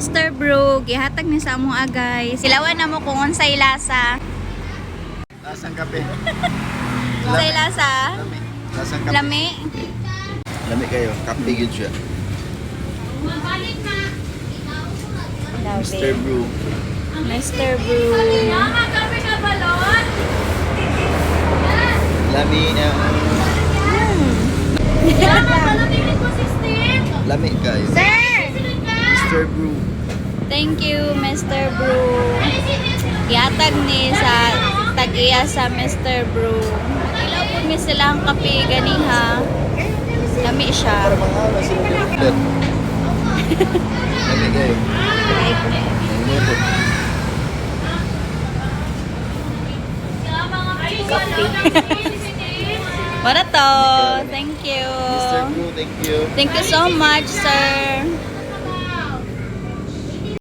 Mr. Brew, gihatag ni sa among guys. Ilawan na mo kung unsay lasa. Lasang kape. Unsay lasa? Lami. Lasang kape. Lami. Lami kayo. Kape yun siya. Mr. Brew. Mr. Brew. Lami na. Lami kayo. Mr. Brew. Thank you, Mr. Brew. Gihatag ni sa tag-iya sa Mr. Brew. Ilaw po mi silang kape ganiha. Lami siya. Para mga nasa Lami kayo. Umutot. Wala to. Thank you. Mr. Brew, thank you. Thank you so much, sir.